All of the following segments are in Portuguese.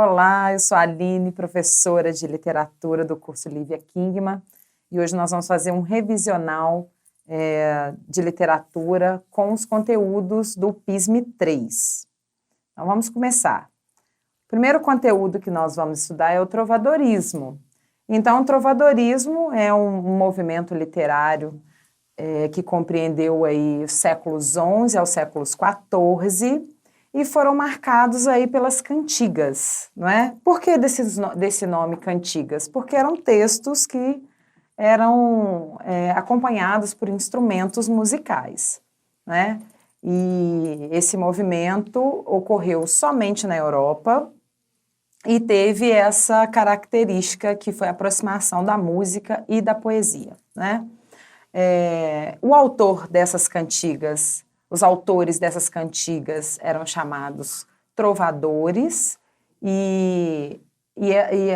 Olá, eu sou a Aline, professora de literatura do curso Lívia Kingma, e hoje nós vamos fazer um revisional de literatura com os conteúdos do PISM 3. Então vamos começar. O primeiro conteúdo que nós vamos estudar é o trovadorismo. Então, o trovadorismo é um movimento literário que compreendeu aí os séculos XI ao séculos XIV, e foram marcados aí pelas cantigas, não é? Por que desse nome cantigas? Porque eram textos que eram acompanhados por instrumentos musicais, né? E esse movimento ocorreu somente na Europa e teve essa característica que foi a aproximação da música e da poesia, né? O autor dessas cantigas, os autores dessas cantigas eram chamados trovadores e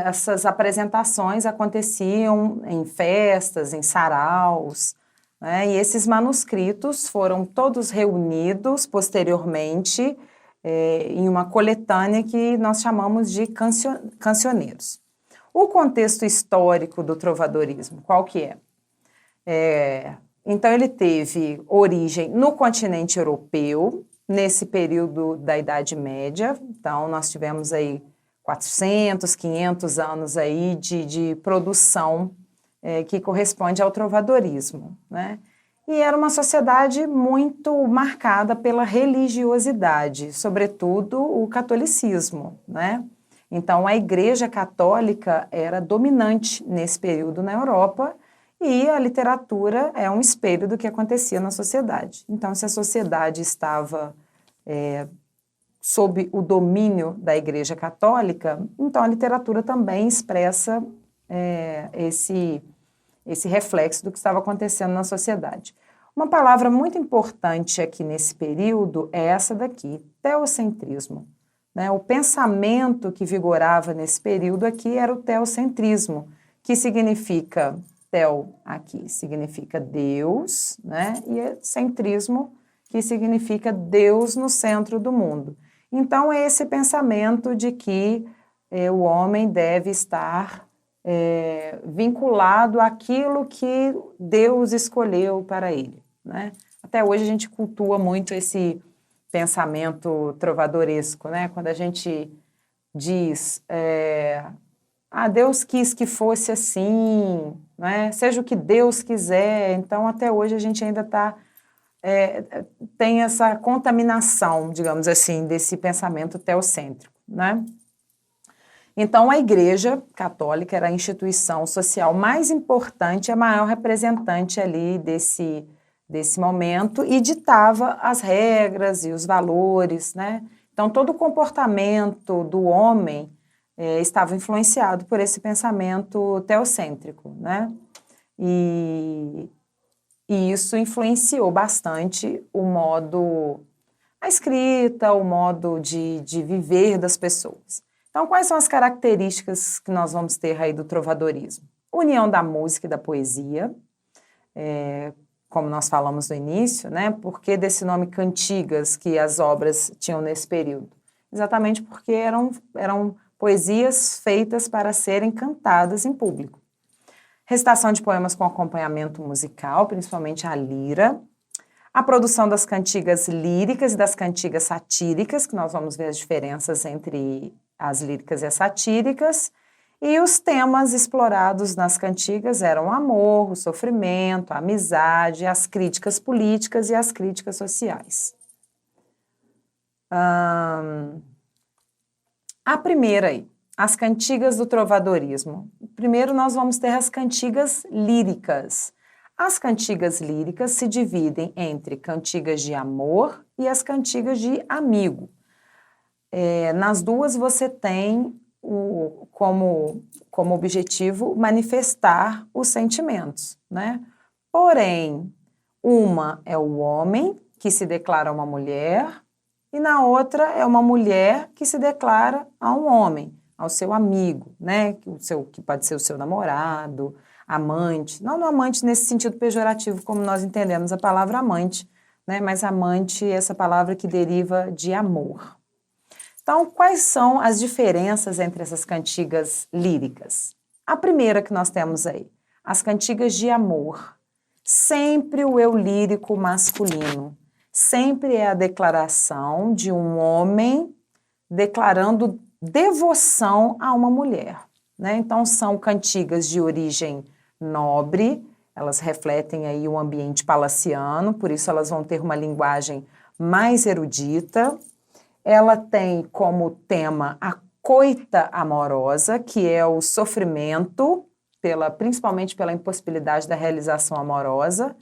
essas apresentações aconteciam em festas, em saraus, né? E esses manuscritos foram todos reunidos posteriormente em uma coletânea que nós chamamos de cancioneiros. O contexto histórico do trovadorismo, qual que é? Então, ele teve origem no continente europeu, nesse período da Idade Média. Então, nós tivemos aí 400, 500 anos aí de produção que corresponde ao trovadorismo, né? E era uma sociedade muito marcada pela religiosidade, sobretudo o catolicismo, né? Então, a Igreja Católica era dominante nesse período na Europa, e a literatura é um espelho do que acontecia na sociedade. Então, se a sociedade estava sob o domínio da Igreja Católica, então a literatura também expressa esse reflexo do que estava acontecendo na sociedade. Uma palavra muito importante aqui nesse período é essa daqui, teocentrismo, né? O pensamento que vigorava nesse período aqui era o teocentrismo, que significa... Tel aqui significa Deus, né? E centrismo, que significa Deus no centro do mundo. Então, é esse pensamento de que o homem deve estar vinculado àquilo que Deus escolheu para ele, né? Até hoje a gente cultua muito esse pensamento trovadoresco, né? Quando a gente diz... Deus quis que fosse assim, né? Seja o que Deus quiser. Então, até hoje, a gente ainda tem essa contaminação, digamos assim, desse pensamento teocêntrico, né? Então, a Igreja Católica era a instituição social mais importante, a maior representante ali desse momento e ditava as regras e os valores, né? Então, todo o comportamento do homem estava influenciado por esse pensamento teocêntrico, né? E isso influenciou bastante a escrita, o modo de viver das pessoas. Então, quais são as características que nós vamos ter aí do trovadorismo? União da música e da poesia, como nós falamos no início, né? Por que desse nome cantigas que as obras tinham nesse período? Exatamente porque eram poesias feitas para serem cantadas em público. Recitação de poemas com acompanhamento musical, principalmente a lira. A produção das cantigas líricas e das cantigas satíricas, que nós vamos ver as diferenças entre as líricas e as satíricas. E os temas explorados nas cantigas eram o amor, o sofrimento, a amizade, as críticas políticas e as críticas sociais. A primeira aí, as cantigas do trovadorismo. Primeiro nós vamos ter as cantigas líricas. As cantigas líricas se dividem entre cantigas de amor e as cantigas de amigo. Nas duas você tem como objetivo manifestar os sentimentos, né? Porém, uma é o homem que se declara uma mulher, e na outra é uma mulher que se declara a um homem, ao seu amigo, né? Que pode ser o seu namorado, amante. Não amante nesse sentido pejorativo, como nós entendemos a palavra amante, né? Mas amante é essa palavra que deriva de amor. Então, quais são as diferenças entre essas cantigas líricas? A primeira que nós temos aí, as cantigas de amor. Sempre o eu lírico masculino. Sempre é a declaração de um homem declarando devoção a uma mulher, né? Então, são cantigas de origem nobre, elas refletem aí o ambiente palaciano, por isso elas vão ter uma linguagem mais erudita. Ela tem como tema a coita amorosa, que é o sofrimento, principalmente pela impossibilidade da realização amorosa.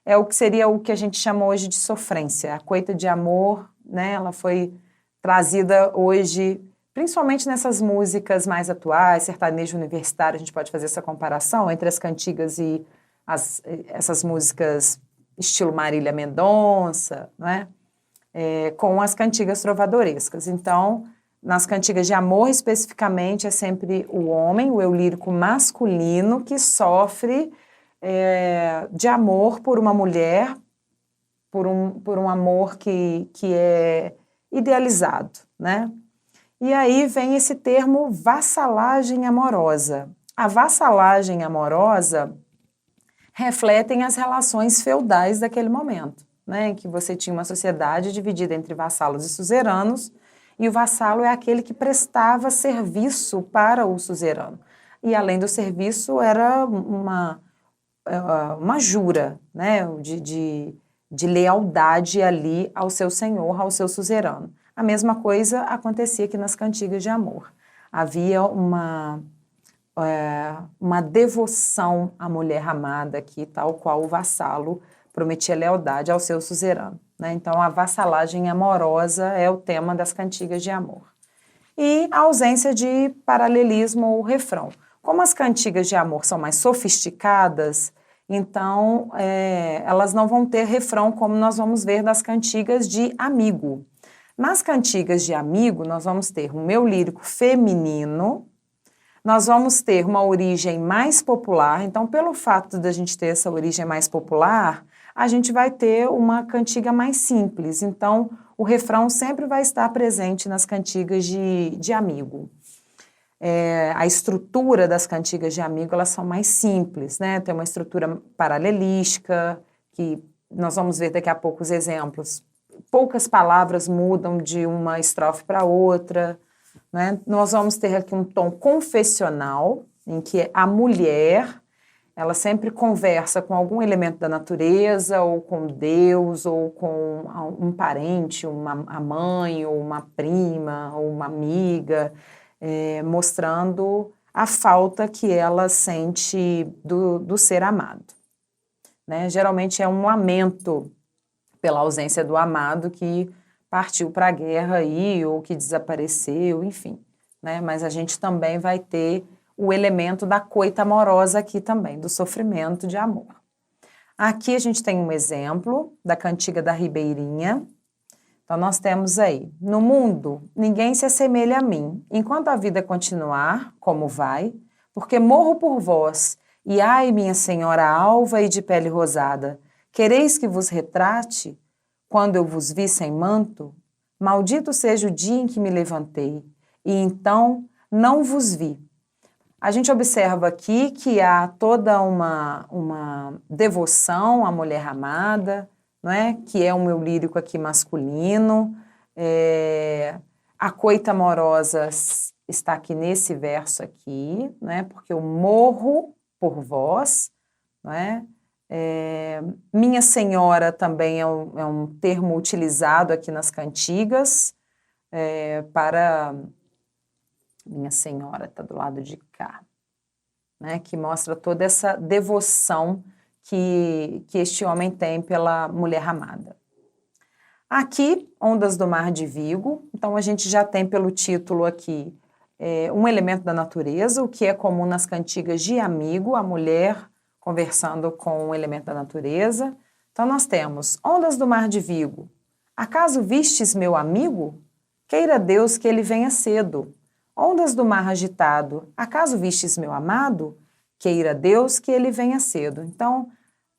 É o que seria o que a gente chama hoje de sofrência. A coita de amor, né, ela foi trazida hoje, principalmente nessas músicas mais atuais, sertanejo universitário, a gente pode fazer essa comparação entre as cantigas e essas músicas estilo Marília Mendonça, né? Com as cantigas trovadorescas. Então, nas cantigas de amor, especificamente, é sempre o homem, o eu lírico masculino, que sofre de amor por uma mulher, por um amor que é idealizado, né? E aí vem esse termo vassalagem amorosa. A vassalagem amorosa refletem as relações feudais daquele momento, né, em que você tinha uma sociedade dividida entre vassalos e suzeranos, e o vassalo é aquele que prestava serviço para o suzerano. E além do serviço, era uma jura, né, de lealdade ali ao seu senhor, ao seu suzerano. A mesma coisa acontecia aqui nas cantigas de amor. Havia uma devoção à mulher amada aqui, tal qual o vassalo prometia lealdade ao seu suzerano, né? Então, a vassalagem amorosa é o tema das cantigas de amor. E a ausência de paralelismo ou refrão. Como as cantigas de amor são mais sofisticadas, então elas não vão ter refrão, como nós vamos ver das cantigas de amigo. Nas cantigas de amigo, nós vamos ter um eu lírico feminino, nós vamos ter uma origem mais popular. Então, pelo fato de a gente ter essa origem mais popular, a gente vai ter uma cantiga mais simples. Então, o refrão sempre vai estar presente nas cantigas de amigo. A estrutura das cantigas de amigo, elas são mais simples, né? Tem uma estrutura paralelística, que nós vamos ver daqui a pouco os exemplos. Poucas palavras mudam de uma estrofe para outra, né? Nós vamos ter aqui um tom confessional, em que a mulher, ela sempre conversa com algum elemento da natureza, ou com Deus, ou com um parente, a mãe, ou uma prima, ou uma amiga, mostrando a falta que ela sente do ser amado, né? Geralmente é um lamento pela ausência do amado que partiu para a guerra aí, ou que desapareceu, enfim, né? Mas a gente também vai ter o elemento da coita amorosa aqui também, do sofrimento de amor. Aqui a gente tem um exemplo da cantiga da Ribeirinha. Então, nós temos aí, no mundo, ninguém se assemelha a mim, enquanto a vida continuar, como vai, porque morro por vós, e ai, minha senhora alva e de pele rosada, quereis que vos retrate, quando eu vos vi sem manto? Maldito seja o dia em que me levantei, e então não vos vi. A gente observa aqui que há toda uma devoção à mulher amada, não é? Que é um eu lírico aqui masculino. A coita amorosa está aqui nesse verso aqui, né? Porque eu morro por vós, não é? Minha senhora também é um termo utilizado aqui nas cantigas para... Minha senhora está do lado de cá, né? Que mostra toda essa devoção que este homem tem pela mulher amada. Aqui, Ondas do Mar de Vigo, então a gente já tem pelo título aqui um elemento da natureza, o que é comum nas cantigas de amigo, a mulher conversando com um elemento da natureza. Então nós temos Ondas do Mar de Vigo, acaso vistes meu amigo? Queira Deus que ele venha cedo. Ondas do mar agitado, acaso vistes meu amado? Queira Deus que ele venha cedo. Então,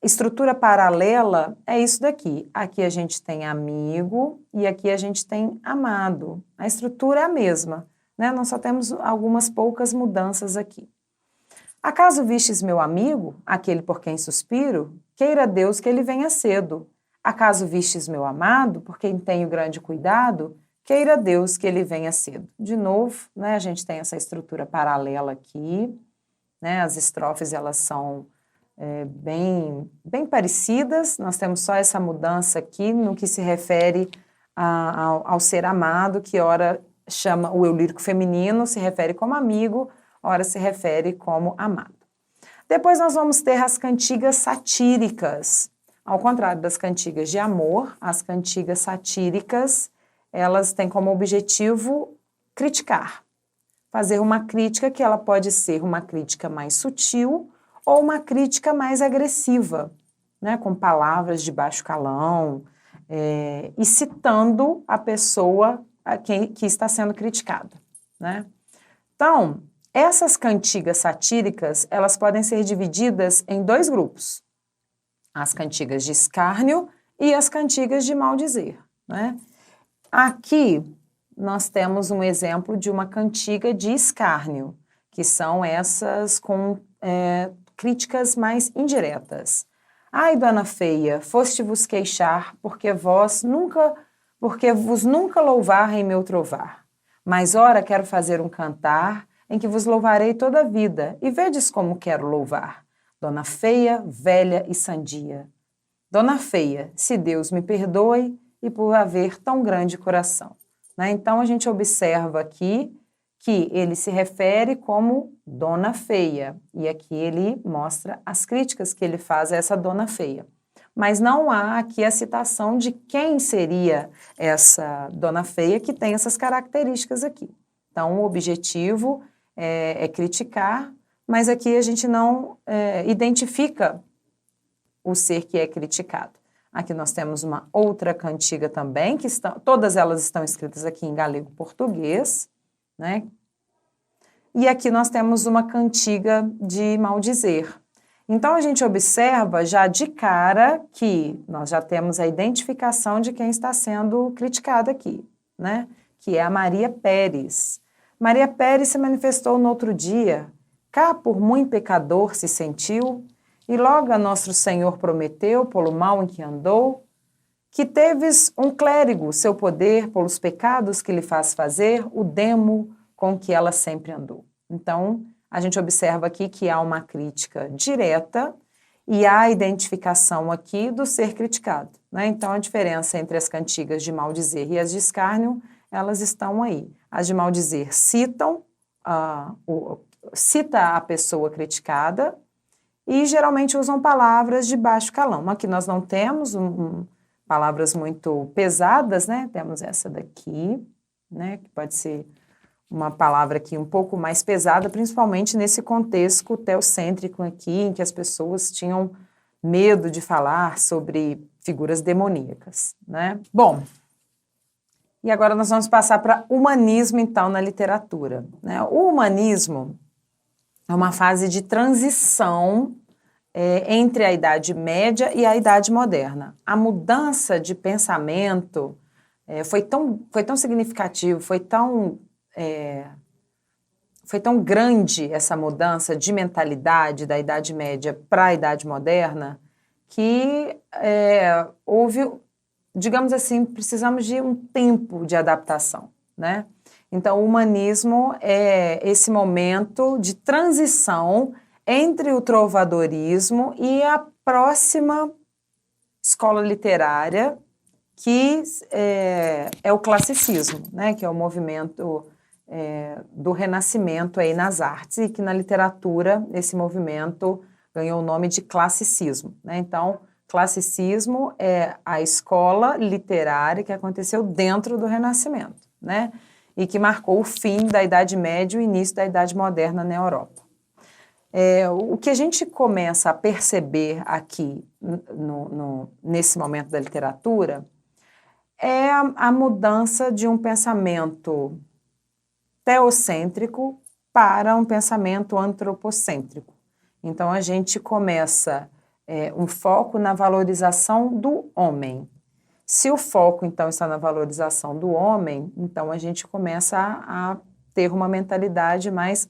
estrutura paralela é isso daqui. Aqui a gente tem amigo e aqui a gente tem amado. A estrutura é a mesma, né? Nós só temos algumas poucas mudanças aqui. Acaso vistes meu amigo, aquele por quem suspiro? Queira Deus que ele venha cedo. Acaso vistes meu amado, por quem tenho grande cuidado? Queira Deus que ele venha cedo. De novo, né, a gente tem essa estrutura paralela aqui, né? As estrofes, elas são bem parecidas. Nós temos só essa mudança aqui no que se refere ao ser amado, que ora chama o eu lírico feminino, se refere como amigo, ora se refere como amado. Depois nós vamos ter as cantigas satíricas. Ao contrário das cantigas de amor, as cantigas satíricas, elas têm como objetivo criticar. Fazer uma crítica que ela pode ser uma crítica mais sutil ou uma crítica mais agressiva, né, com palavras de baixo calão, e citando a pessoa que está sendo criticada, né? Então, essas cantigas satíricas, elas podem ser divididas em dois grupos. As cantigas de escárnio e as cantigas de maldizer, né? Aqui, nós temos um exemplo de uma cantiga de escárnio, que são essas com críticas mais indiretas. Ai, dona feia, foste-vos queixar, porque vos nunca louvar em meu trovar. Mas ora quero fazer um cantar, em que vos louvarei toda a vida, e vedes como quero louvar. Dona feia, velha e sandia. Dona feia, se Deus me perdoe, e por haver tão grande coração. Né? Então, a gente observa aqui que ele se refere como dona feia, e aqui ele mostra as críticas que ele faz a essa dona feia. Mas não há aqui a citação de quem seria essa dona feia que tem essas características aqui. Então, o objetivo é criticar, mas aqui a gente não identifica o ser que é criticado. Aqui nós temos uma outra cantiga também, que todas elas estão escritas aqui em galego-português, né? E aqui nós temos uma cantiga de maldizer. Então, a gente observa já de cara que nós já temos a identificação de quem está sendo criticado aqui, né? Que é a Maria Pérez. Maria Pérez se manifestou no outro dia, cá por muito pecador se sentiu, e logo a nosso Senhor prometeu, pelo mal em que andou, que teves um clérigo, seu poder, pelos pecados que lhe faz fazer, o demo com que ela sempre andou. Então, a gente observa aqui que há uma crítica direta e há a identificação aqui do ser criticado, né? Então, a diferença entre as cantigas de maldizer e as de escárnio, elas estão aí. As de maldizer cita a pessoa criticada e geralmente usam palavras de baixo calão. Aqui nós não temos palavras muito pesadas, né? Temos essa daqui, né? Que pode ser uma palavra aqui um pouco mais pesada, principalmente nesse contexto teocêntrico aqui, em que as pessoas tinham medo de falar sobre figuras demoníacas, né? Bom, e agora nós vamos passar para humanismo, então, na literatura, né? O humanismo é uma fase de transição entre a Idade Média e a Idade Moderna. A mudança de pensamento foi tão significativo, foi tão grande essa mudança de mentalidade da Idade Média para a Idade Moderna que houve, digamos assim, precisamos de um tempo de adaptação, né? Então, o humanismo é esse momento de transição entre o trovadorismo e a próxima escola literária, que é o classicismo, né? Que é o movimento do Renascimento aí nas artes, e que na literatura esse movimento ganhou o nome de classicismo, né? Então, classicismo é a escola literária que aconteceu dentro do Renascimento, né? E que marcou o fim da Idade Média e o início da Idade Moderna na Europa. O que a gente começa a perceber aqui, nesse momento da literatura, é a mudança de um pensamento teocêntrico para um pensamento antropocêntrico. Então, a gente começa um foco na valorização do homem. Se o foco, então, está na valorização do homem, então a gente começa a ter uma mentalidade mais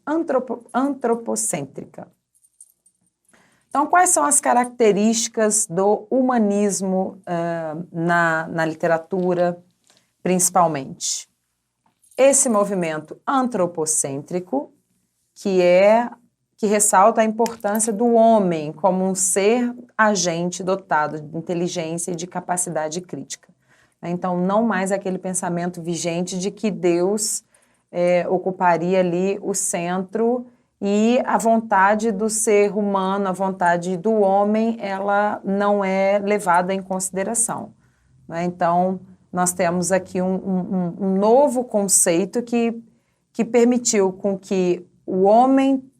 antropocêntrica. Então, quais são as características do humanismo na literatura, principalmente? Esse movimento antropocêntrico, que ressalta a importância do homem como um ser agente dotado de inteligência e de capacidade crítica. Então, não mais aquele pensamento vigente de que Deus ocuparia ali o centro e a vontade do ser humano, a vontade do homem, ela não é levada em consideração. Então, nós temos aqui um novo conceito que permitiu com que o homem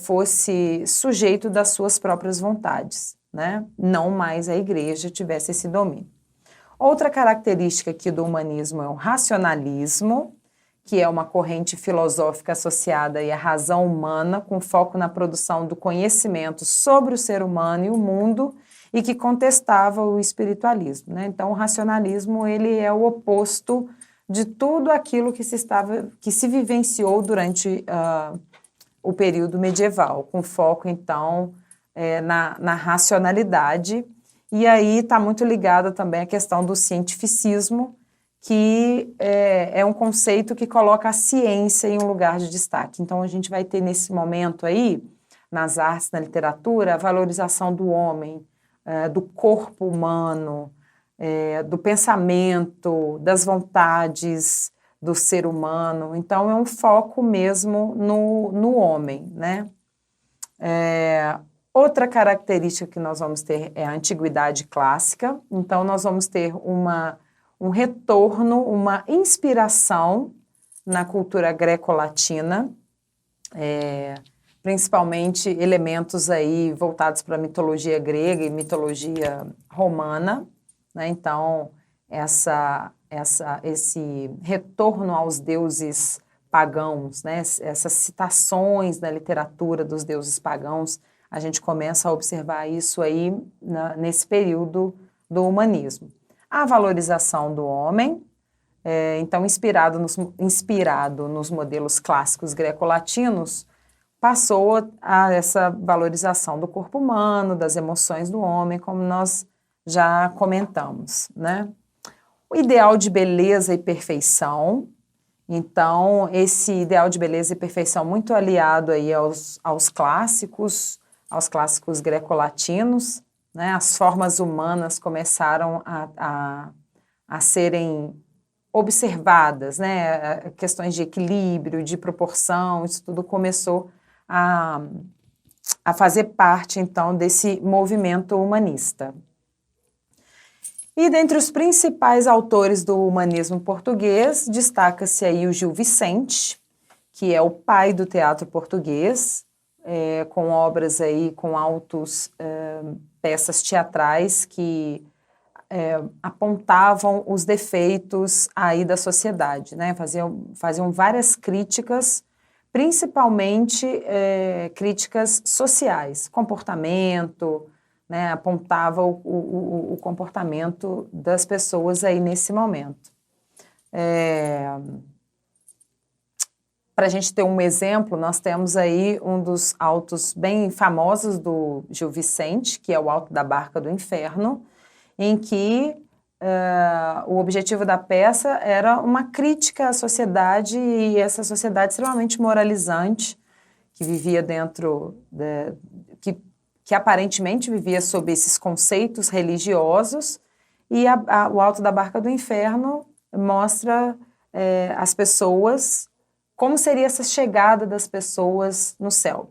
fosse sujeito das suas próprias vontades, né? Não mais a igreja tivesse esse domínio. Outra característica aqui do humanismo é o racionalismo, que é uma corrente filosófica associada à razão humana, com foco na produção do conhecimento sobre o ser humano e o mundo, e que contestava o espiritualismo, né? Então, o racionalismo ele é o oposto de tudo aquilo que se vivenciou durante o período medieval, com foco, então, na racionalidade. E aí está muito ligada também a questão do cientificismo, que é um conceito que coloca a ciência em um lugar de destaque. Então, a gente vai ter nesse momento aí, nas artes, na literatura, a valorização do homem, do corpo humano, do pensamento, das vontades do ser humano. Então, é um foco mesmo no homem, né? Outra característica que nós vamos ter é a antiguidade clássica. Então, nós vamos ter um retorno, uma inspiração na cultura greco-latina, principalmente elementos aí voltados para a mitologia grega e mitologia romana, né? Então, esse retorno aos deuses pagãos, né? Essas citações na literatura dos deuses pagãos, a gente começa a observar isso aí nesse período do humanismo. A valorização do homem, então inspirado nos modelos clássicos greco-latinos, passou a essa valorização do corpo humano, das emoções do homem, como nós já comentamos, né? O ideal de beleza e perfeição, então esse ideal de beleza e perfeição muito aliado aí aos clássicos greco-latinos, né? As formas humanas começaram a serem observadas, né? Questões de equilíbrio, de proporção, isso tudo começou a fazer parte, então, desse movimento humanista. E dentre os principais autores do humanismo português, destaca-se aí o Gil Vicente, que é o pai do teatro português, com obras aí, com peças teatrais que apontavam os defeitos aí da sociedade, né? Faziam várias críticas, principalmente críticas sociais, comportamento, né? Apontava o comportamento das pessoas aí nesse momento. Para a gente ter um exemplo, nós temos aí um dos autos bem famosos do Gil Vicente, que é o Alto da Barca do Inferno, em que o objetivo da peça era uma crítica à sociedade e essa sociedade extremamente moralizante, que vivia que aparentemente vivia sob esses conceitos religiosos, e o Alto da Barca do Inferno mostra as pessoas, como seria essa chegada das pessoas no céu.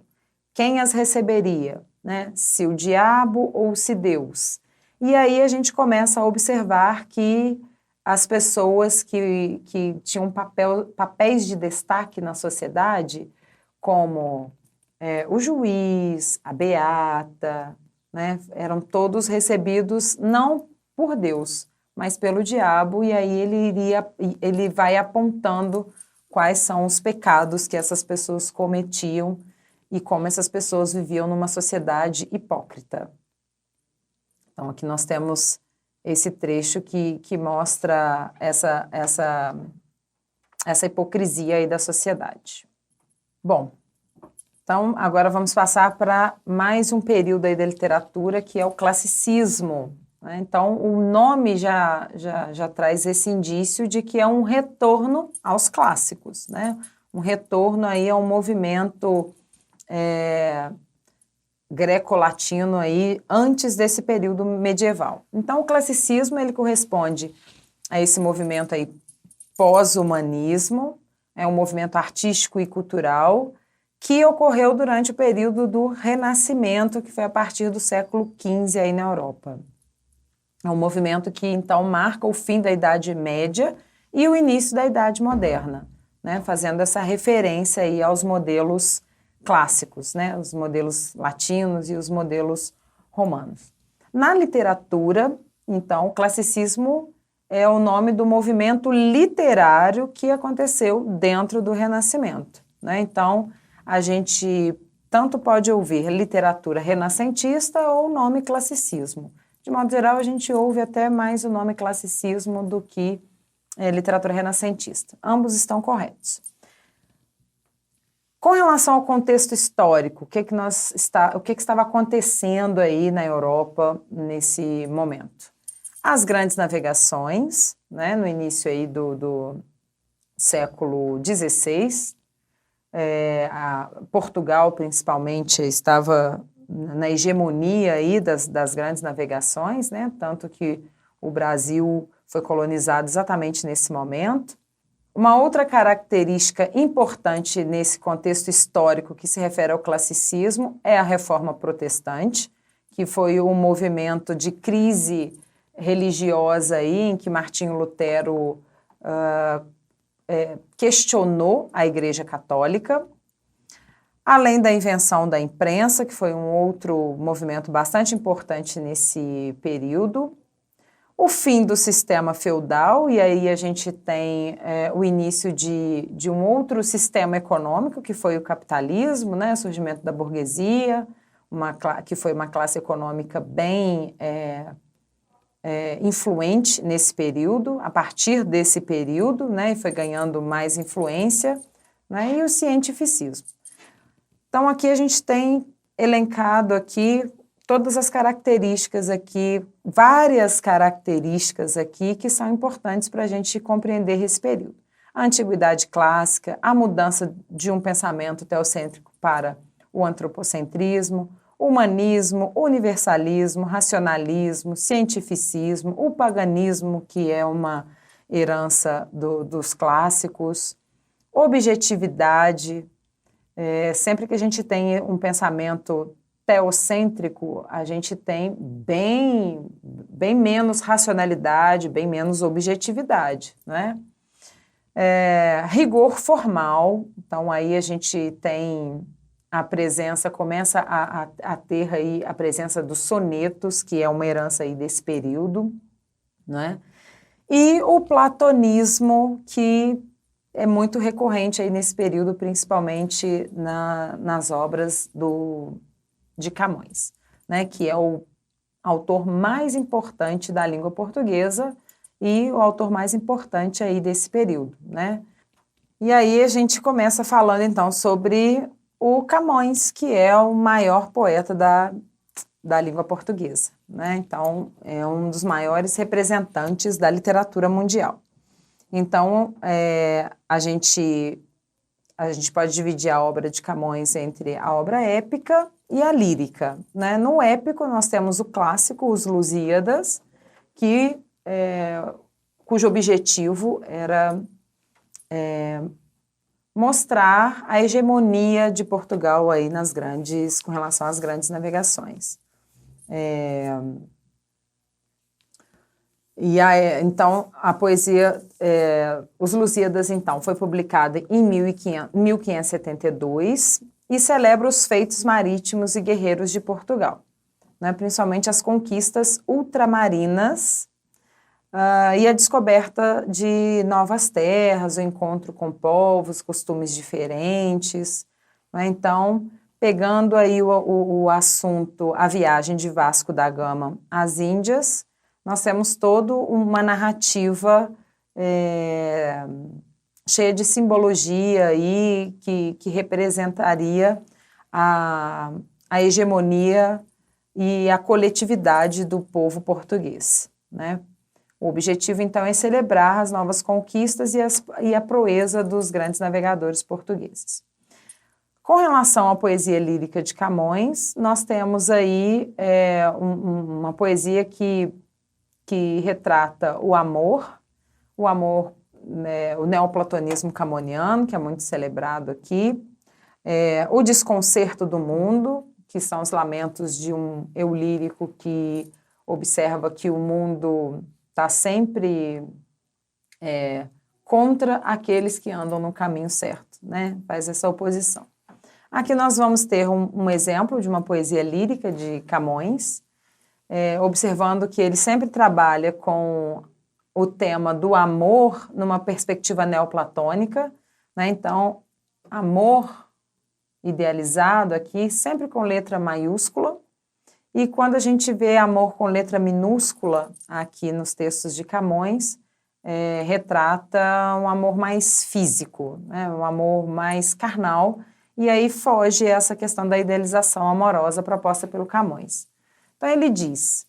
Quem as receberia, né? Se o diabo ou se Deus. E aí a gente começa a observar que as pessoas que tinham papéis de destaque na sociedade, como o juiz, a beata, né, eram todos recebidos não por Deus, mas pelo diabo, e aí ele vai apontando quais são os pecados que essas pessoas cometiam e como essas pessoas viviam numa sociedade hipócrita. Então, aqui nós temos esse trecho que mostra essa hipocrisia aí da sociedade. Bom, então agora vamos passar para mais um período aí da literatura, que é o classicismo, né? Então, o nome já traz esse indício de que é um retorno aos clássicos, né? Um retorno aí a um movimento greco-latino aí antes desse período medieval. Então, o classicismo ele corresponde a esse movimento aí pós-humanismo, é um movimento artístico e cultural que ocorreu durante o período do Renascimento, que foi a partir do século XV aí na Europa. É um movimento que, então, marca o fim da Idade Média e o início da Idade Moderna, né, fazendo essa referência aí aos modelos clássicos, né, os modelos latinos e os modelos romanos. Na literatura, então, o classicismo é o nome do movimento literário que aconteceu dentro do Renascimento, né? Então, a gente tanto pode ouvir literatura renascentista ou o nome classicismo. De modo geral, a gente ouve até mais o nome classicismo do que literatura renascentista. Ambos estão corretos. Com relação ao contexto histórico, o que estava acontecendo aí na Europa nesse momento? As grandes navegações, né, no início aí do século XVI, Portugal principalmente estava na hegemonia aí das grandes navegações, né, tanto que o Brasil foi colonizado exatamente nesse momento. Uma outra característica importante nesse contexto histórico que se refere ao classicismo é a Reforma Protestante, que foi um movimento de crise religiosa aí, em que Martinho Lutero questionou a Igreja Católica, além da invenção da imprensa, que foi um outro movimento bastante importante nesse período, o fim do sistema feudal, e aí a gente tem o início de um outro sistema econômico, que foi o capitalismo, né, o surgimento da burguesia, que foi uma classe econômica bem influente nesse período, a partir desse período, né, e foi ganhando mais influência, né, e o cientificismo. Então, aqui a gente tem elencado aqui todas as características aqui, várias características aqui que são importantes para a gente compreender esse período. A antiguidade clássica, a mudança de um pensamento teocêntrico para o antropocentrismo, humanismo, universalismo, racionalismo, cientificismo, o paganismo, que é uma herança dos clássicos, objetividade. Sempre que a gente tem um pensamento teocêntrico, a gente tem bem menos racionalidade, bem menos objetividade, né? Rigor formal, então aí a gente tem a presença, começa a ter aí a presença dos sonetos, que é uma herança aí desse período, né? E o platonismo, que é muito recorrente aí nesse período, principalmente nas obras de Camões, né, que é o autor mais importante da língua portuguesa e o autor mais importante aí desse período, né? E aí a gente começa falando então sobre o Camões, que é o maior poeta da língua portuguesa, né? Então, é um dos maiores representantes da literatura mundial. Então, a gente pode dividir a obra de Camões entre a obra épica e a lírica, né? No épico, nós temos o clássico, os Lusíadas, cujo objetivo era mostrar a hegemonia de Portugal aí com relação às grandes navegações. Então, a poesia, Os Lusíadas, então, foi publicada em 1572 e celebra os feitos marítimos e guerreiros de Portugal, né, principalmente as conquistas ultramarinas e a descoberta de novas terras, o encontro com povos, costumes diferentes, né? Então, pegando aí o assunto, a viagem de Vasco da Gama às Índias, nós temos toda uma narrativa cheia de simbologia aí que representaria a hegemonia e a coletividade do povo português, né? O objetivo, então, é celebrar as novas conquistas e a proeza dos grandes navegadores portugueses. Com relação à poesia lírica de Camões, nós temos aí uma poesia que retrata o amor, né, o neoplatonismo camoniano, que é muito celebrado aqui, o desconcerto do mundo, que são os lamentos de um eu lírico que observa que o mundo está sempre contra aqueles que andam no caminho certo, né? Faz essa oposição. Aqui nós vamos ter um exemplo de uma poesia lírica de Camões, observando que ele sempre trabalha com o tema do amor numa perspectiva neoplatônica, né? Então, amor idealizado aqui, sempre com letra maiúscula, e quando a gente vê amor com letra minúscula aqui nos textos de Camões, retrata um amor mais físico, né? Um amor mais carnal, e aí foge essa questão da idealização amorosa proposta pelo Camões. Então ele diz: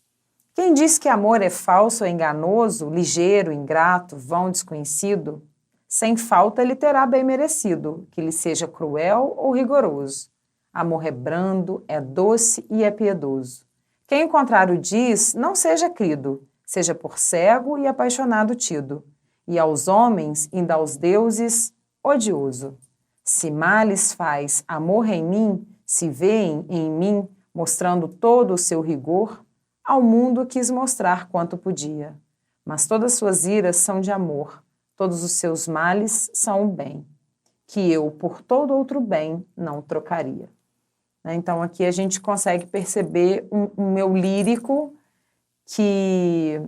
quem diz que amor é falso ou enganoso, ligeiro, ingrato, vão, desconhecido, sem falta lhe terá bem merecido, que lhe seja cruel ou rigoroso. Amor é brando, é doce e é piedoso. Quem o contrário diz, não seja crido, seja por cego e apaixonado tido, e aos homens, ainda aos deuses, odioso. Se males faz amor em mim, se vêem em mim, mostrando todo o seu rigor, ao mundo quis mostrar quanto podia. Mas todas suas iras são de amor, todos os seus males são o bem, que eu por todo outro bem não trocaria. Então aqui a gente consegue perceber um eu lírico que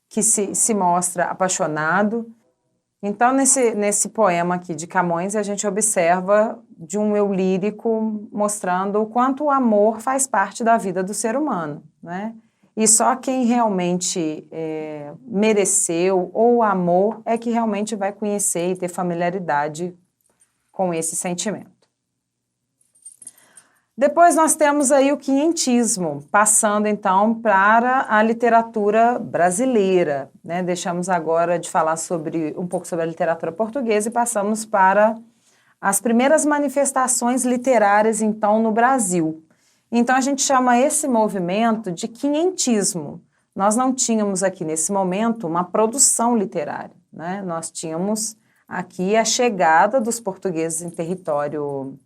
se mostra apaixonado. Então, nesse poema aqui de Camões, a gente observa de um eu lírico mostrando o quanto o amor faz parte da vida do ser humano, né? E só quem realmente mereceu ou amou é que realmente vai conhecer e ter familiaridade com esse sentimento. Depois nós temos aí o quinhentismo, passando então para a literatura brasileira, né? Deixamos agora de falar um pouco sobre a literatura portuguesa e passamos para as primeiras manifestações literárias então no Brasil. Então a gente chama esse movimento de quinhentismo. Nós não tínhamos aqui nesse momento uma produção literária, né? Nós tínhamos aqui a chegada dos portugueses em território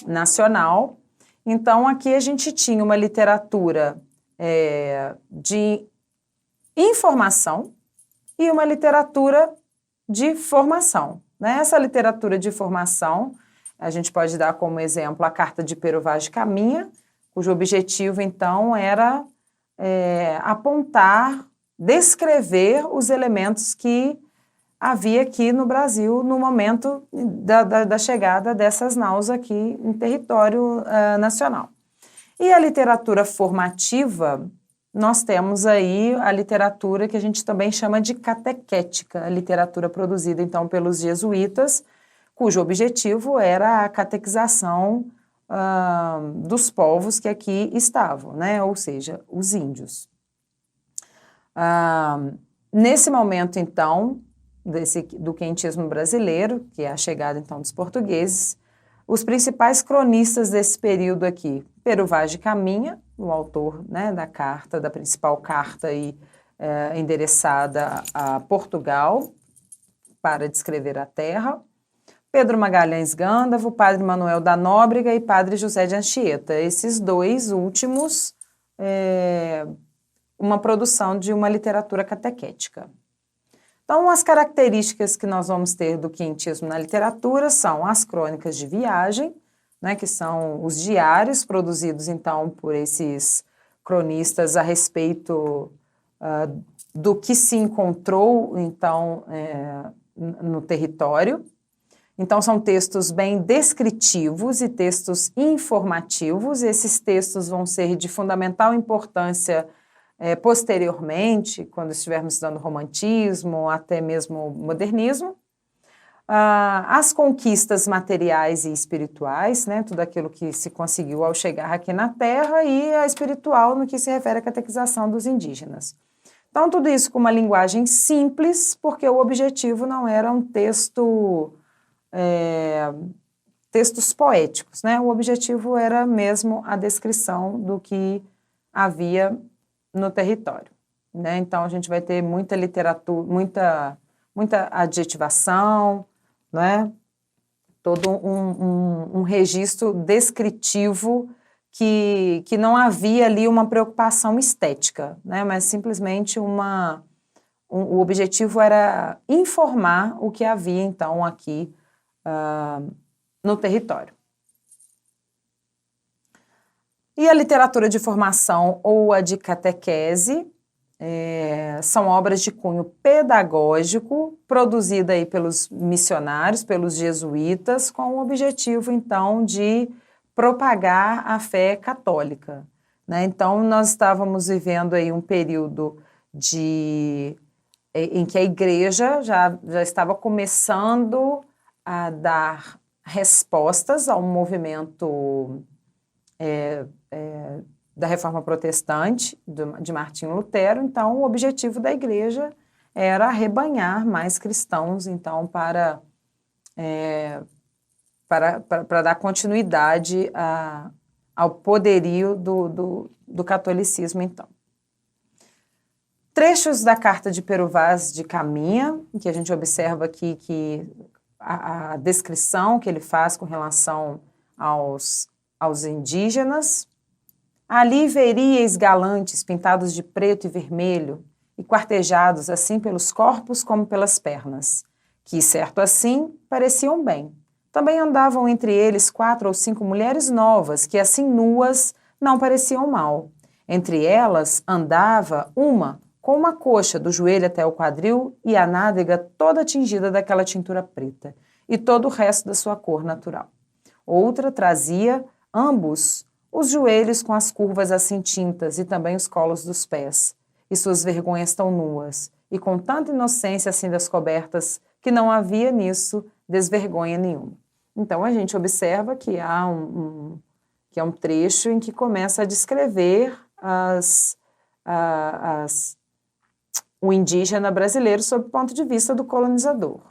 nacional. Então, aqui a gente tinha uma literatura de informação e uma literatura de formação, né? Essa literatura de formação, a gente pode dar como exemplo a Carta de Pero Vaz de Caminha, cujo objetivo, então, era apontar, descrever os elementos que havia aqui no Brasil no momento da chegada dessas naus aqui em território nacional. E a literatura formativa, nós temos aí a literatura que a gente também chama de catequética, a literatura produzida então pelos jesuítas, cujo objetivo era a catequização dos povos que aqui estavam, né? Ou seja, os índios. Nesse momento, então, do quinhentismo brasileiro, que é a chegada então dos portugueses, os principais cronistas desse período aqui, Pero Vaz de Caminha, o autor, né, da principal carta aí, endereçada a Portugal para descrever a terra, Pedro Magalhães Gândavo, Padre Manuel da Nóbrega e Padre José de Anchieta. Esses dois últimos, uma produção de uma literatura catequética. Então, as características que nós vamos ter do quinhentismo na literatura são as crônicas de viagem, né, que são os diários produzidos, então, por esses cronistas a respeito do que se encontrou, então, no território. Então, são textos bem descritivos e textos informativos. Esses textos vão ser de fundamental importância posteriormente, quando estivermos estudando romantismo, até mesmo modernismo. As conquistas materiais e espirituais, né, tudo aquilo que se conseguiu ao chegar aqui na Terra, e a espiritual no que se refere à catequização dos indígenas. Então, tudo isso com uma linguagem simples, porque o objetivo não era um textos poéticos, né? O objetivo era mesmo a descrição do que havia no território, né? Então, a gente vai ter muita literatura, muita adjetivação, né? Todo um registro descritivo que não havia ali uma preocupação estética, né? Mas simplesmente o objetivo era informar o que havia, então, aqui no território. E a literatura de formação ou a de catequese são obras de cunho pedagógico, produzida aí pelos missionários, pelos jesuítas, com o objetivo, então, de propagar a fé católica, né? Então, nós estávamos vivendo aí um período em que a igreja já estava começando a dar respostas ao movimento da Reforma Protestante, de Martinho Lutero. Então, o objetivo da igreja era arrebanhar mais cristãos, então, para dar continuidade ao poderio do catolicismo, então. Trechos da Carta de Pero Vaz de Caminha, que a gente observa aqui que a descrição que ele faz com relação aos indígenas. Ali veríeis galantes pintados de preto e vermelho e quartejados assim pelos corpos como pelas pernas, que, certo assim, pareciam bem. Também andavam entre eles 4 ou 5 mulheres novas, que assim nuas não pareciam mal. Entre elas andava uma com uma coxa do joelho até o quadril e a nádega toda tingida daquela tintura preta, e todo o resto da sua cor natural. Outra trazia, ambos, os joelhos com as curvas assim tintas e também os colos dos pés, e suas vergonhas tão nuas, e com tanta inocência assim descobertas, que não havia nisso desvergonha nenhuma. Então, a gente observa que há um trecho em que começa a descrever o indígena brasileiro sob o ponto de vista do colonizador.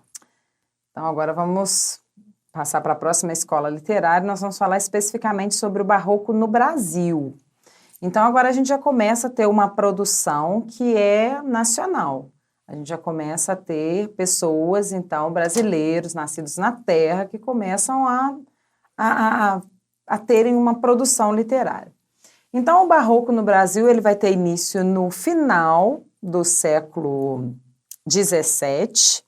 Então, agora vamos passar para a próxima escola literária. Nós vamos falar especificamente sobre o barroco no Brasil. Então, agora a gente já começa a ter uma produção que é nacional. A gente já começa a ter pessoas, então, brasileiros, nascidos na terra, que começam a terem uma produção literária. Então, o barroco no Brasil ele vai ter início no final do século XVII,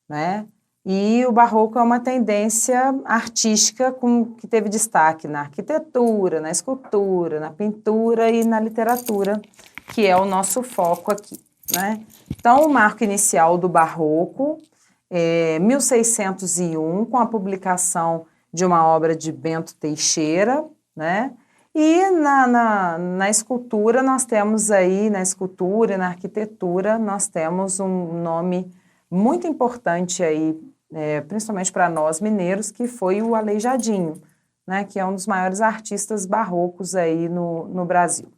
né? E o barroco é uma tendência artística que teve destaque na arquitetura, na escultura, na pintura e na literatura, que é o nosso foco aqui, né? Então, o marco inicial do barroco é 1601, com a publicação de uma obra de Bento Teixeira, né? E na escultura nós temos aí, na escultura e na arquitetura, nós temos um nome muito importante aí, principalmente para nós mineiros, que foi o Aleijadinho, né, que é um dos maiores artistas barrocos aí no Brasil.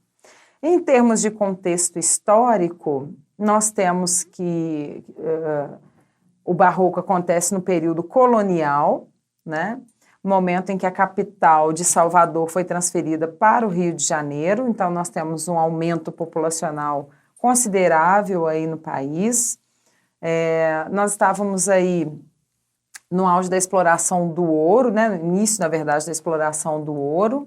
Em termos de contexto histórico, nós temos que o barroco acontece no período colonial, né, momento em que a capital de Salvador foi transferida para o Rio de Janeiro, então nós temos um aumento populacional considerável aí no país. Nós estávamos aí no auge da exploração do ouro, né, no início, na verdade, da exploração do ouro,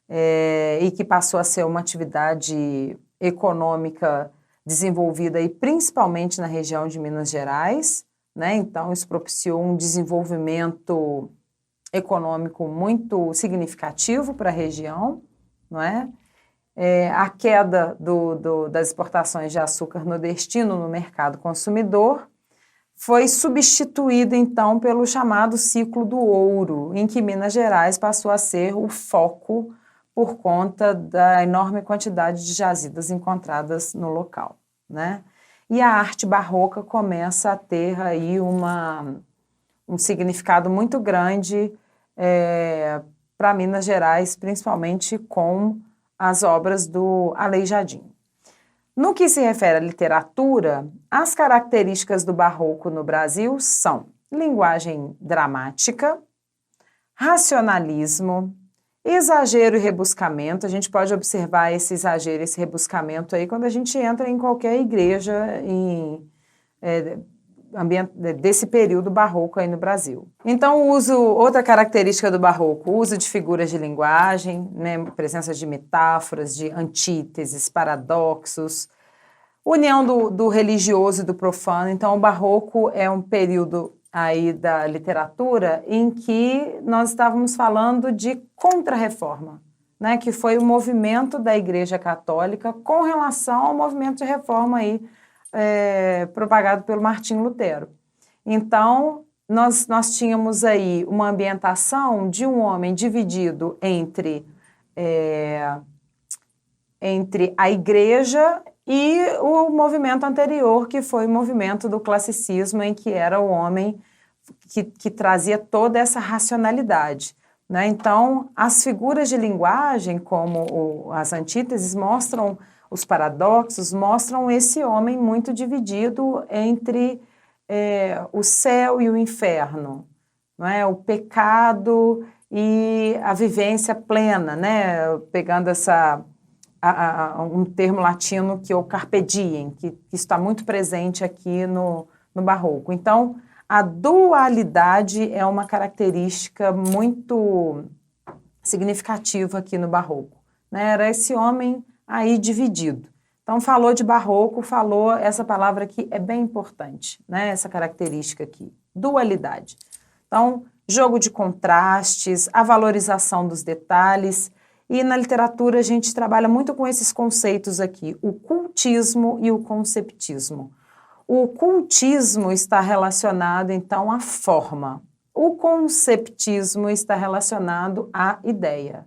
e que passou a ser uma atividade econômica desenvolvida aí, principalmente na região de Minas Gerais, né, então isso propiciou um desenvolvimento econômico muito significativo para a região, não é? A queda das exportações de açúcar nordestino no mercado consumidor foi substituído, então, pelo chamado ciclo do ouro, em que Minas Gerais passou a ser o foco por conta da enorme quantidade de jazidas encontradas no local, né? E a arte barroca começa a ter aí um significado muito grande para Minas Gerais, principalmente com as obras do Aleijadinho. No que se refere à literatura, as características do barroco no Brasil são linguagem dramática, racionalismo, exagero e rebuscamento. A gente pode observar esse exagero, esse rebuscamento aí quando a gente entra em qualquer igreja desse período barroco aí no Brasil. Então, outra característica do barroco, o uso de figuras de linguagem, né, presença de metáforas, de antíteses, paradoxos, união do religioso e do profano. Então, o barroco é um período aí da literatura em que nós estávamos falando de contra-reforma, né, que foi o movimento da Igreja Católica com relação ao movimento de reforma aí, propagado pelo Martinho Lutero. Então, nós tínhamos aí uma ambientação de um homem dividido entre a igreja e o movimento anterior, que foi o movimento do classicismo, em que era o homem que trazia toda essa racionalidade, né? Então, as figuras de linguagem, como as antíteses, mostram os paradoxos, mostram esse homem muito dividido entre o céu e o inferno, não é? O pecado e a vivência plena, né? Pegando um termo latino que é o carpe diem, que está muito presente aqui no barroco. Então, a dualidade é uma característica muito significativa aqui no barroco, né? Era esse homem aí dividido. Então, falou de barroco, falou essa palavra aqui é bem importante, né? Essa característica aqui, dualidade. Então, jogo de contrastes, a valorização dos detalhes, e na literatura a gente trabalha muito com esses conceitos aqui, o cultismo e o conceptismo. O cultismo está relacionado, então, à forma. O conceptismo está relacionado à ideia.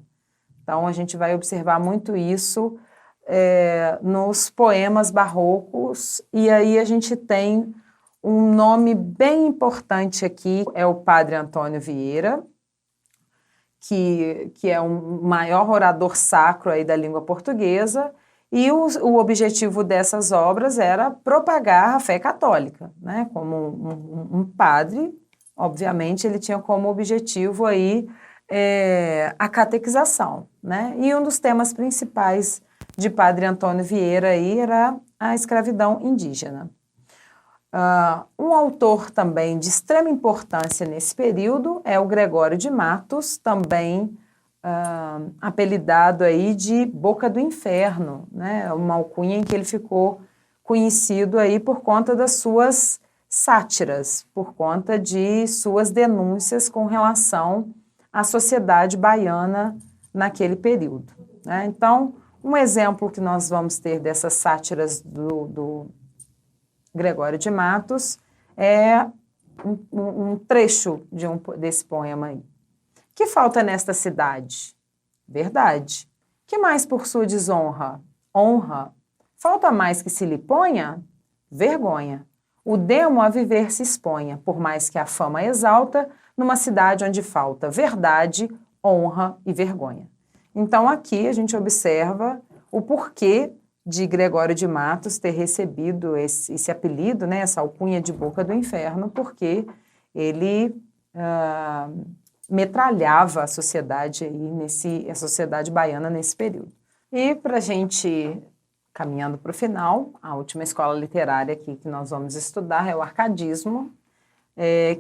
Então, a gente vai observar muito isso nos poemas barrocos, e aí a gente tem um nome bem importante aqui, é o Padre Antônio Vieira, que é um maior orador sacro aí da língua portuguesa, e o objetivo dessas obras era propagar a fé católica, né? Como um padre, obviamente, ele tinha como objetivo aí a catequização, né? E um dos temas principais de Padre Antônio Vieira aí era a escravidão indígena. Um autor também de extrema importância nesse período é o Gregório de Matos, também apelidado aí de Boca do Inferno, né? Uma alcunha em que ele ficou conhecido aí por conta das suas sátiras, por conta de suas denúncias com relação à sociedade baiana naquele período, né? Então, um exemplo que nós vamos ter dessas sátiras do Gregório de Matos é um trecho desse poema aí. Que falta nesta cidade? Verdade. Que mais por sua desonra? Honra. Falta mais que se lhe ponha? Vergonha. O demo a viver se exponha, por mais que a fama exalta, numa cidade onde falta verdade, honra e vergonha. Então aqui a gente observa o porquê de Gregório de Matos ter recebido esse apelido, né, essa alcunha de Boca do Inferno, porque ele metralhava a sociedade aí a sociedade baiana nesse período. E para a gente, caminhando para o final, a última escola literária aqui que nós vamos estudar é o arcadismo,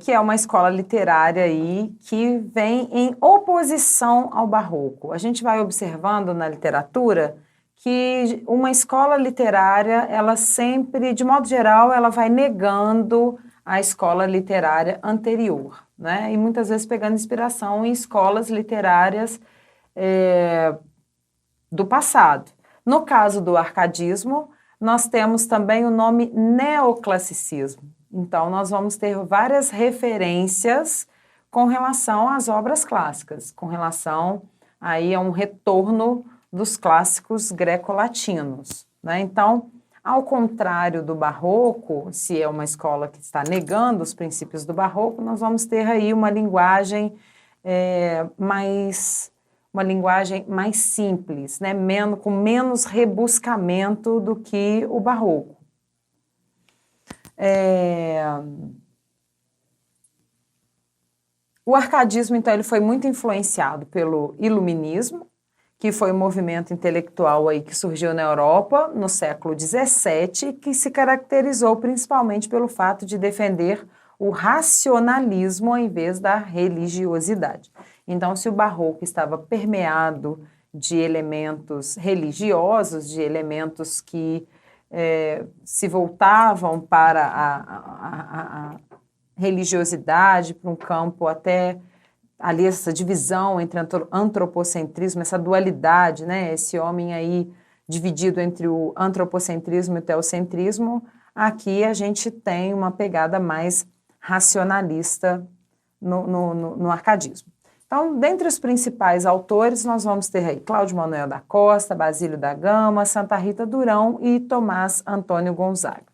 que é uma escola literária aí que vem em oposição ao barroco. A gente vai observando na literatura que uma escola literária, ela sempre, de modo geral, ela vai negando a escola literária anterior, né? E muitas vezes pegando inspiração em escolas literárias do passado. No caso do arcadismo, nós temos também o nome neoclassicismo. Então, nós vamos ter várias referências com relação às obras clássicas, com relação aí a um retorno dos clássicos greco-latinos, né? Então, ao contrário do barroco, se é uma escola que está negando os princípios do barroco, nós vamos ter aí uma linguagem mais simples, né? Com menos rebuscamento do que o barroco. O arcadismo, então, ele foi muito influenciado pelo iluminismo, que foi um movimento intelectual aí que surgiu na Europa no século XVII, que se caracterizou principalmente pelo fato de defender o racionalismo ao invés da religiosidade. Então, se o barroco estava permeado de elementos religiosos, de elementos que se voltavam para a religiosidade, para um campo até ali essa divisão entre antropocentrismo, essa dualidade, né? Esse homem aí dividido entre o antropocentrismo e o teocentrismo, aqui a gente tem uma pegada mais racionalista no arcadismo. Então, dentre os principais autores, nós vamos ter aí Cláudio Manuel da Costa, Basílio da Gama, Santa Rita Durão e Tomás Antônio Gonzaga.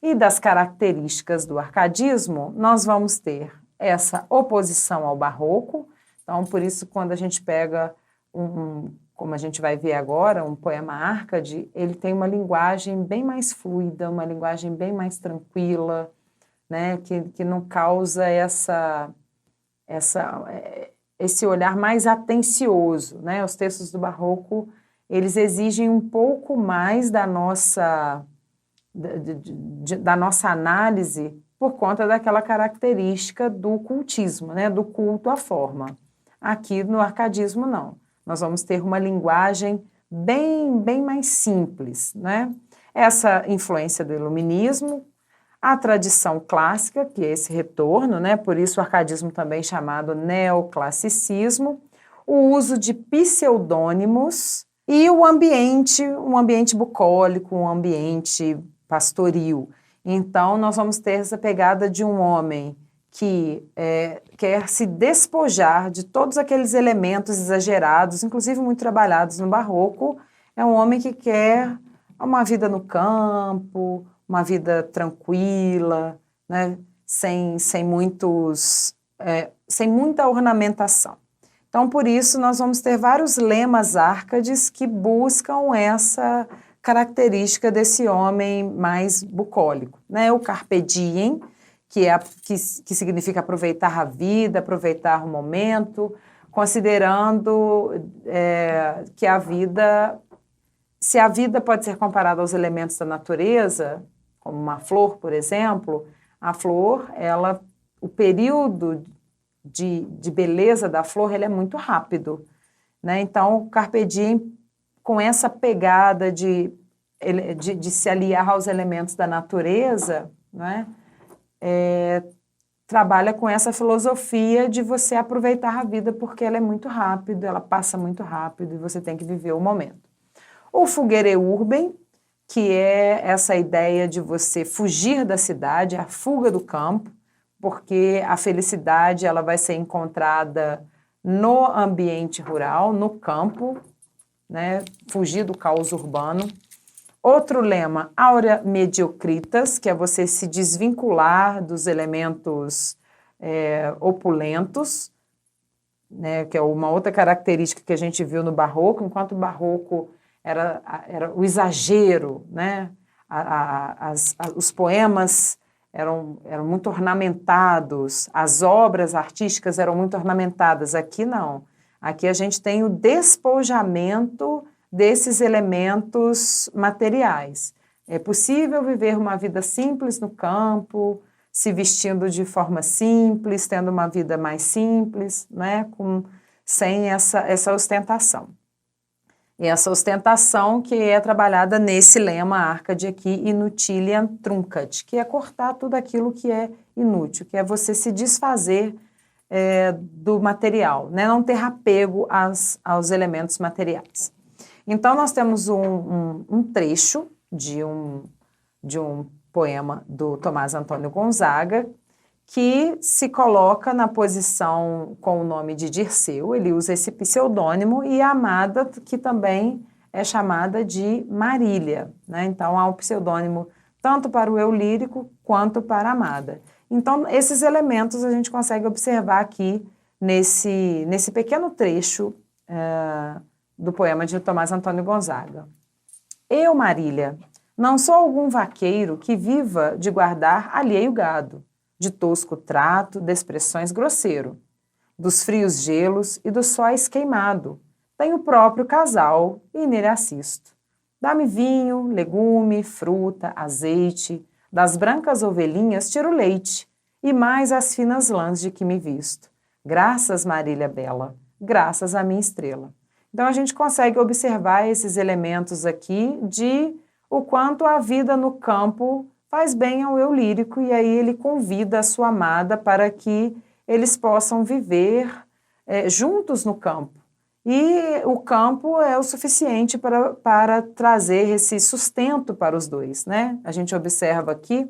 E das características do arcadismo, nós vamos ter essa oposição ao barroco. Então, por isso, quando a gente pega como a gente vai ver agora, um poema Árcade, ele tem uma linguagem bem mais fluida, uma linguagem bem mais tranquila, né, que não causa esse olhar mais atencioso, né? Os textos do barroco, eles exigem um pouco mais da nossa análise por conta daquela característica do cultismo, né? Do culto à forma. Aqui no arcadismo, não. Nós vamos ter uma linguagem bem mais simples, né? Essa influência do iluminismo, a tradição clássica, que é esse retorno, né? Por isso o arcadismo também chamado neoclassicismo, o uso de pseudônimos e um ambiente bucólico, um ambiente pastoril. Então, nós vamos ter essa pegada de um homem que quer se despojar de todos aqueles elementos exagerados, inclusive muito trabalhados no barroco. É um homem que quer uma vida no campo, uma vida tranquila, né? sem muita ornamentação. Então, por isso, nós vamos ter vários lemas árcades que buscam essa característica desse homem mais bucólico, né? O carpe diem, que significa aproveitar a vida, aproveitar o momento, considerando que se a vida pode ser comparada aos elementos da natureza, como uma flor, por exemplo, a flor, o período de beleza da flor, ele é muito rápido, né? Então, o carpe diem, com essa pegada de se aliar aos elementos da natureza, né? Trabalha com essa filosofia de você aproveitar a vida porque ela é muito rápida, ela passa muito rápido e você tem que viver o momento. O fugere urbem, que é essa ideia de você fugir da cidade, a fuga do campo, porque a felicidade ela vai ser encontrada no ambiente rural, no campo, né? Fugir do caos urbano. Outro lema, aurea mediocritas, que é você se desvincular dos elementos opulentos, né? Que é uma outra característica que a gente viu no barroco, enquanto o barroco era o exagero, né? Os poemas eram muito ornamentados, as obras artísticas eram muito ornamentadas. Aqui não. Aqui a gente tem o despojamento desses elementos materiais. É possível viver uma vida simples no campo, se vestindo de forma simples, tendo uma vida mais simples, né? Sem essa ostentação. E essa ostentação que é trabalhada nesse lema Árcade aqui, inutiliam truncat, que é cortar tudo aquilo que é inútil, que é você se desfazer do material, né? Não ter apego aos elementos materiais. Então, nós temos um trecho de um poema do Tomás Antônio Gonzaga, que se coloca na posição com o nome de Dirceu, ele usa esse pseudônimo, e a amada, que também é chamada de Marília, né? Então, há um pseudônimo tanto para o eu lírico quanto para a amada. Então, esses elementos a gente consegue observar aqui nesse pequeno trecho do poema de Tomás Antônio Gonzaga. Eu, Marília, não sou algum vaqueiro que viva de guardar alheio gado, de tosco trato, de expressões grosseiro, dos frios gelos e dos sóis queimado. Tenho o próprio casal e nele assisto. Dá-me vinho, legume, fruta, azeite, das brancas ovelhinhas tiro leite, e mais as finas lãs de que me visto. Graças, Marília bela, graças à minha estrela. Então a gente consegue observar esses elementos aqui de o quanto a vida no campo faz bem ao eu lírico, e aí ele convida a sua amada para que eles possam viver juntos no campo. E o campo é o suficiente para trazer esse sustento para os dois, né? A gente observa aqui,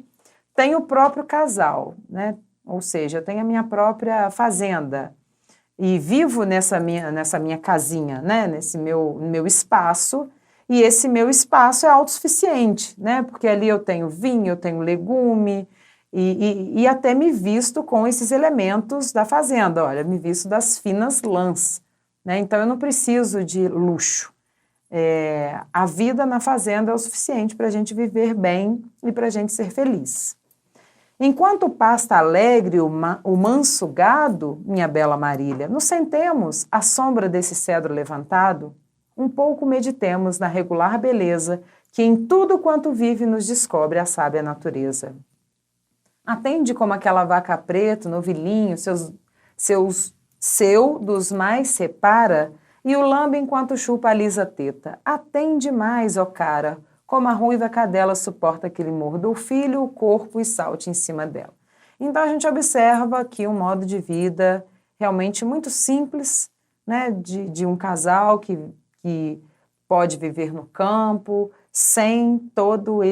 tem o próprio casal, né? Ou seja, eu tenho a minha própria fazenda e vivo nessa minha casinha, né? Nesse meu espaço. E esse meu espaço é autossuficiente, né? Porque ali eu tenho vinho, eu tenho legume e até me visto com esses elementos da fazenda. Olha, me visto das finas lãs, né? Então eu não preciso de luxo. A vida na fazenda é o suficiente para a gente viver bem e para a gente ser feliz. Enquanto pasta alegre o manso gado, minha bela Marília, nos sentemos à sombra desse cedro levantado, um pouco meditemos na regular beleza que em tudo quanto vive nos descobre a sábia natureza. Atende como aquela vaca preta, novilhinho, seu dos mais separa, e o lambe enquanto chupa a lisa teta. Atende mais, ó cara, como a ruiva cadela suporta que lhe morda o filho, o corpo e salte em cima dela. Então a gente observa aqui um modo de vida realmente muito simples, né, de um casal que pode viver no campo, sem todos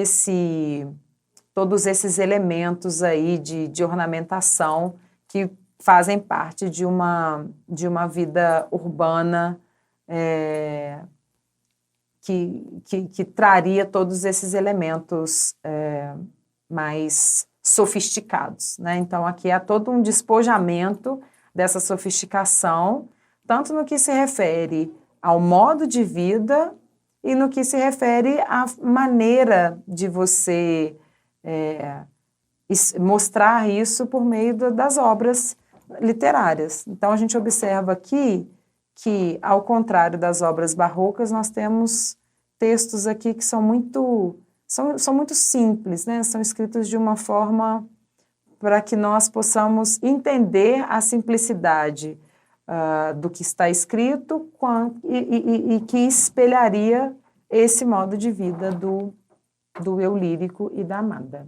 esses elementos aí de ornamentação que fazem parte de uma vida urbana que traria todos esses elementos mais sofisticados, né? Então, aqui há todo um despojamento dessa sofisticação, tanto no que se refere ao modo de vida e no que se refere à maneira de você mostrar isso por meio das obras literárias. Então, a gente observa aqui que, ao contrário das obras barrocas, nós temos textos aqui que são muito simples, né? São escritos de uma forma para que nós possamos entender a simplicidade do que está escrito e que espelharia esse modo de vida do eu lírico e da amada.